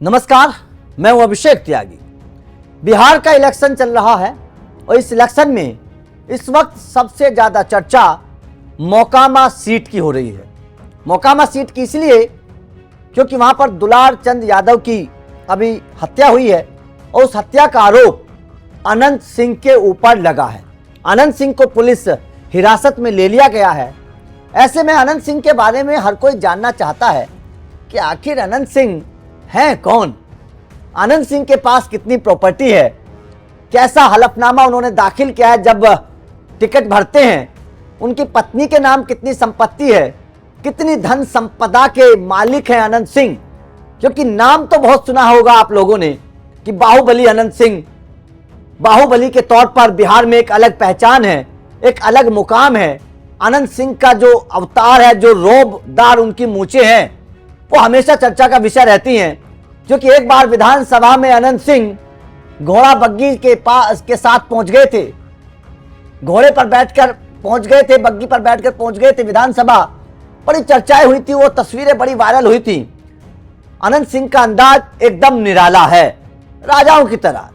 नमस्कार, मैं हूं अभिषेक त्यागी। बिहार का इलेक्शन चल रहा है और इस इलेक्शन में इस वक्त सबसे ज्यादा चर्चा मोकामा सीट की हो रही है। मोकामा सीट की इसलिए क्योंकि वहां पर दुलार चंद यादव की अभी हत्या हुई है और उस हत्या का आरोप अनंत सिंह के ऊपर लगा है। अनंत सिंह को पुलिस हिरासत में ले लिया गया है। ऐसे में अनंत सिंह के बारे में हर कोई जानना चाहता है कि आखिर अनंत सिंह हैं कौन, अनंत सिंह के पास कितनी प्रॉपर्टी है, कैसा हलफनामा उन्होंने दाखिल किया है जब टिकट भरते हैं, उनकी पत्नी के नाम कितनी संपत्ति है, कितनी धन संपदा के मालिक हैं अनंत सिंह। क्योंकि नाम तो बहुत सुना होगा आप लोगों ने कि बाहुबली अनंत सिंह, बाहुबली के तौर पर बिहार में एक अलग पहचान है, एक अलग मुकाम है। अनंत सिंह का जो अवतार है, जो रौबदार उनकी मूंछें हैं, वो हमेशा चर्चा का विषय रहती हैं। क्योंकि एक बार विधानसभा में अनंत सिंह घोड़ा बग्गी के पास के साथ पहुंच गए थे, घोड़े पर बैठकर पहुंच गए थे, बग्गी पर बैठकर पहुंच गए थे विधानसभा। बड़ी चर्चाएं हुई थी, वो तस्वीरें बड़ी वायरल हुई थी। अनंत सिंह का अंदाज एकदम निराला है, राजाओं की तरह।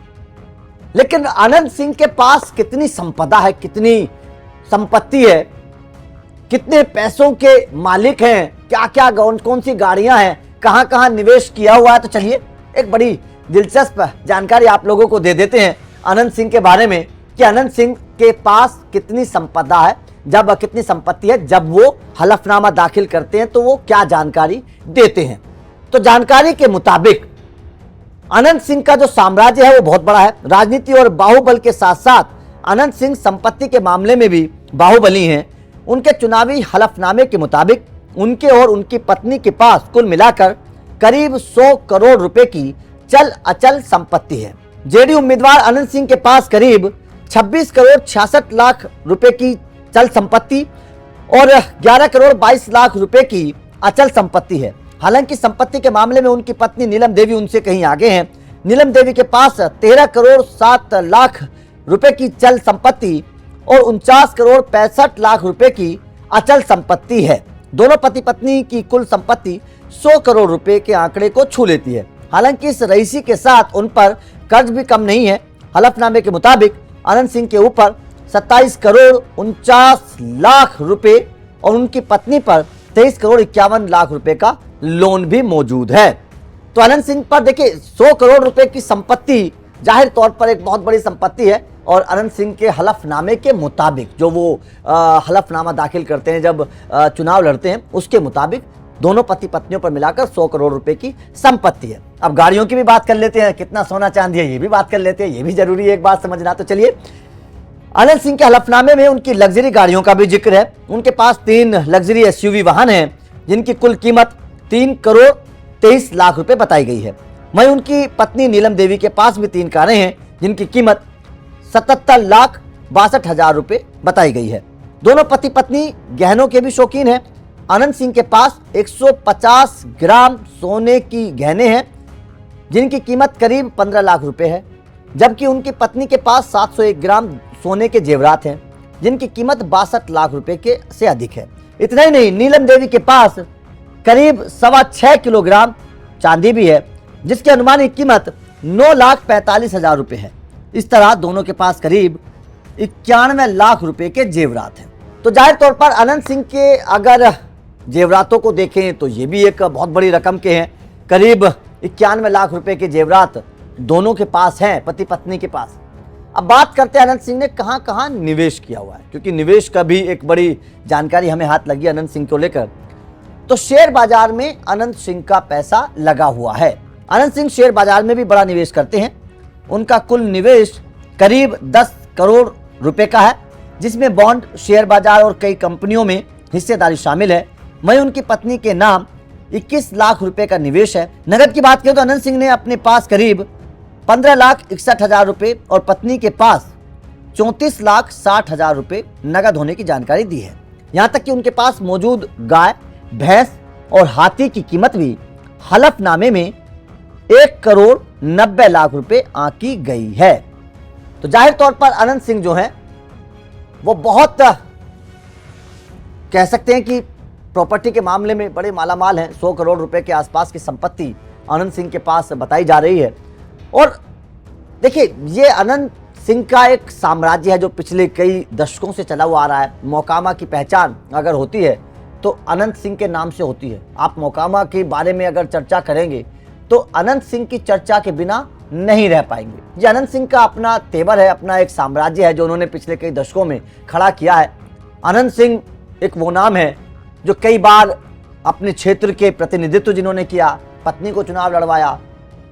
लेकिन अनंत सिंह के पास कितनी संपदा है, कितनी संपत्ति है, कितने पैसों के मालिक हैं, क्या क्या कौन सी गाड़ियां हैं, कहां कहां निवेश किया हुआ है। तो चलिए एक बड़ी दिलचस्प जानकारी आप लोगों को दे देते हैं अनंत सिंह के बारे में कि अनंत सिंह के पास कितनी संपदा है, जब कितनी संपत्ति है, जब वो हलफनामा दाखिल करते हैं तो वो क्या जानकारी देते हैं। तो जानकारी के मुताबिक अनंत सिंह का जो साम्राज्य है वो बहुत बड़ा है। राजनीति और बाहुबल के साथ साथ अनंत सिंह संपत्ति के मामले में भी बाहुबली हैं। उनके चुनावी हलफनामे के मुताबिक उनके और उनकी पत्नी के पास कुल मिलाकर करीब 100 करोड़ रुपए की चल अचल संपत्ति है। जेडीयू उम्मीदवार अनंत सिंह के पास करीब 26 करोड़ 66 लाख रुपए की चल संपत्ति और 11 करोड़ 22 लाख रुपए की अचल संपत्ति है। हालांकि संपत्ति के मामले में उनकी पत्नी नीलम देवी उनसे कहीं आगे हैं। नीलम देवी के पास 13 करोड़ 7 लाख रुपए की चल संपत्ति और 49 करोड़ 65 लाख रुपए की अचल संपत्ति है। दोनों पति पत्नी की कुल संपत्ति 100 करोड़ रुपए के आंकड़े को छू लेती है। हालांकि इस रईसी के साथ उन पर कर्ज भी कम नहीं है। हलफनामे के मुताबिक अनंत सिंह के ऊपर 27 करोड़ 49 लाख रुपए और उनकी पत्नी पर 23 करोड़ 51 लाख रुपए का लोन भी मौजूद है। तो अनंत सिंह पर देखिए 100 करोड़ रुपए की संपत्ति जाहिर तौर पर एक बहुत बड़ी संपत्ति है। और अनंत सिंह के हलफनामे के मुताबिक जो वो हलफनामा दाखिल करते हैं जब चुनाव लड़ते हैं, उसके मुताबिक दोनों पति पत्नियों पर मिलाकर 100 करोड़ रुपए की संपत्ति है। अब गाड़ियों की भी बात कर लेते हैं, कितना सोना चांदी है ये भी बात कर लेते हैं, ये भी जरूरी है एक बात समझना। तो चलिए अनंत सिंह के हलफनामे में उनकी लग्जरी गाड़ियों का भी जिक्र है। उनके पास 3 लग्जरी एसयूवी वाहन हैं जिनकी कुल कीमत 3 करोड़ 23 लाख रुपए बताई गई है। वहीं उनकी पत्नी नीलम देवी के पास भी 3 कारें हैं जिनकी कीमत 77 लाख 62 हजार रुपए बताई गई है। दोनों पति पत्नी गहनों के भी शौकीन हैं। अनंत सिंह के पास 150 ग्राम सोने की गहने हैं जिनकी कीमत करीब 15 लाख रुपए है, जबकि उनकी पत्नी के पास 701 ग्राम सोने के जेवरात हैं जिनकी कीमत 62 लाख रुपए के से अधिक है। इतना ही नहीं, नीलम देवी के पास करीब 6.25 किलोग्राम चांदी भी है जिसकी अनुमानित कीमत 9 लाख 45 हजार रुपए है। इस तरह दोनों के पास करीब 91 लाख रुपए के जेवरात हैं। तो जाहिर तौर पर अनंत सिंह के अगर जेवरातों को देखें तो ये भी एक बहुत बड़ी रकम के हैं। करीब 91 लाख रुपए के जेवरात दोनों के पास हैं, पति पत्नी के पास। अब बात करते हैं अनंत सिंह ने कहां कहां निवेश किया हुआ है, क्योंकि निवेश का भी एक बड़ी जानकारी हमें हाथ लगी अनंत सिंह को लेकर। तो शेयर बाजार में अनंत सिंह का पैसा लगा हुआ है। अनंत सिंह शेयर बाजार में भी बड़ा निवेश करते हैं। उनका कुल निवेश करीब 10 करोड़ रुपए का है जिसमें बॉन्ड, शेयर बाजार और कई कंपनियों में हिस्सेदारी शामिल है। वहीं उनकी पत्नी के नाम 21 लाख रुपए का निवेश है। नगद की बात करें तो अनंत सिंह ने अपने पास करीब 15 लाख 61 हजार रुपए और पत्नी के पास 34 लाख 60 हजार रुपए नगद होने की जानकारी दी है। यहां तक कि उनके पास मौजूद गाय, भैंस और हाथी की कीमत भी हलफनामे में 1 करोड़ 90 लाख रुपए आंकी गई है। तो जाहिर तौर पर अनंत सिंह जो हैं वो बहुत कह सकते हैं कि प्रॉपर्टी के मामले में बड़े मालामाल हैं। 100 करोड़ रुपए के आसपास की संपत्ति अनंत सिंह के पास बताई जा रही है। और देखिए, ये अनंत सिंह का एक साम्राज्य है जो पिछले कई दशकों से चला हुआ आ रहा है। मोकामा की पहचान अगर होती है तो अनंत सिंह के नाम से होती है। आप मोकामा के बारे में अगर चर्चा करेंगे तो अनंत सिंह की चर्चा के बिना नहीं रह पाएंगे। ये अनंत सिंह का अपना तेवर है, अपना एक साम्राज्य है जो उन्होंने पिछले कई दशकों में खड़ा किया है। अनंत सिंह एक वो नाम है जो कई बार अपने क्षेत्र के प्रतिनिधित्व जिन्होंने किया, पत्नी को चुनाव लड़वाया।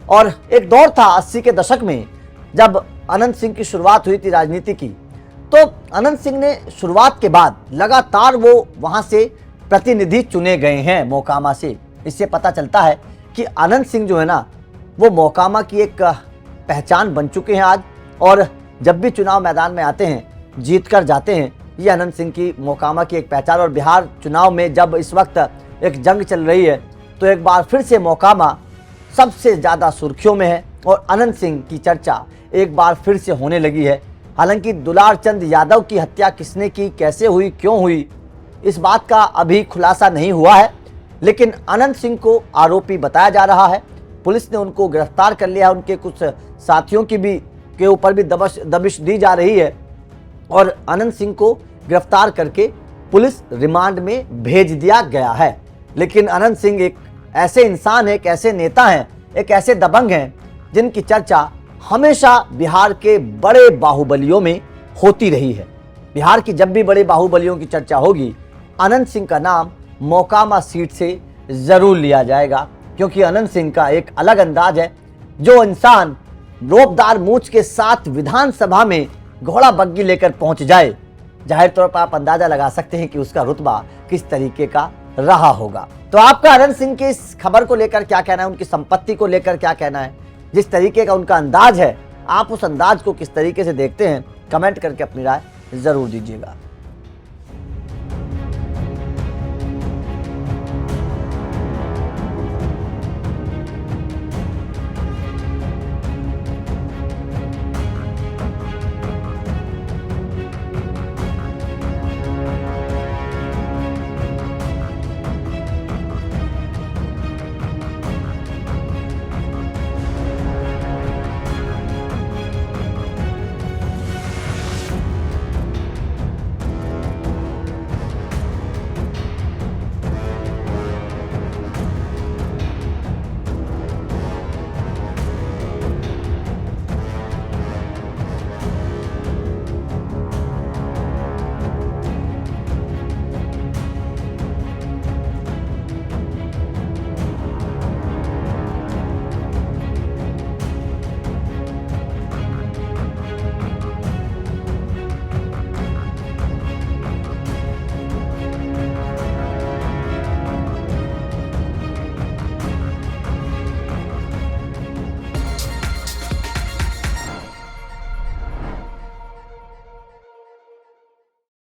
और एक दौर था 80 के दशक में जब अनंत सिंह की शुरुआत हुई थी राजनीति की, तो अनंत सिंह ने शुरुआत के बाद लगातार वो वहाँ से प्रतिनिधि चुने गए हैं मोकामा से। इससे पता चलता है कि अनंत सिंह जो है ना, वो मोकामा की एक पहचान बन चुके हैं आज। और जब भी चुनाव मैदान में आते हैं, जीत कर जाते हैं। ये अनंत सिंह की मोकामा की एक पहचान। और बिहार चुनाव में जब इस वक्त एक जंग चल रही है तो एक बार फिर से मोकामा सबसे ज़्यादा सुर्खियों में है और अनंत सिंह की चर्चा एक बार फिर से होने लगी है। हालांकि दुलार चंद यादव की हत्या किसने की, कैसे हुई, क्यों हुई, इस बात का अभी खुलासा नहीं हुआ है, लेकिन अनंत सिंह को आरोपी बताया जा रहा है। पुलिस ने उनको गिरफ्तार कर लिया। उनके कुछ साथियों की भी के ऊपर भी दबिश दी जा रही है और अनंत सिंह को गिरफ्तार करके पुलिस रिमांड में भेज दिया गया है। लेकिन अनंत सिंह एक ऐसे इंसान है, एक ऐसे नेता हैं, एक ऐसे दबंग हैं जिनकी चर्चा हमेशा बिहार के बड़े बाहुबलियों में होती रही है। बिहार की जब भी बड़े बाहुबलियों की चर्चा होगी, अनंत सिंह का नाम मोकामा सीट से जरूर लिया जाएगा, क्योंकि अनंत सिंह का एक अलग अंदाज है। जो इंसान रोबदार मूंछ के साथ विधानसभा में घोड़ा बग्गी लेकर पहुंच जाए, जाहिर तौर पर आप अंदाजा लगा सकते हैं कि उसका रुतबा किस तरीके का रहा होगा। तो आपका अनंत सिंह की इस खबर को लेकर क्या कहना है, उनकी संपत्ति को लेकर क्या कहना है, जिस तरीके का उनका अंदाज है, आप उस अंदाज को किस तरीके से देखते हैं, कमेंट करके अपनी राय जरूर दीजिएगा।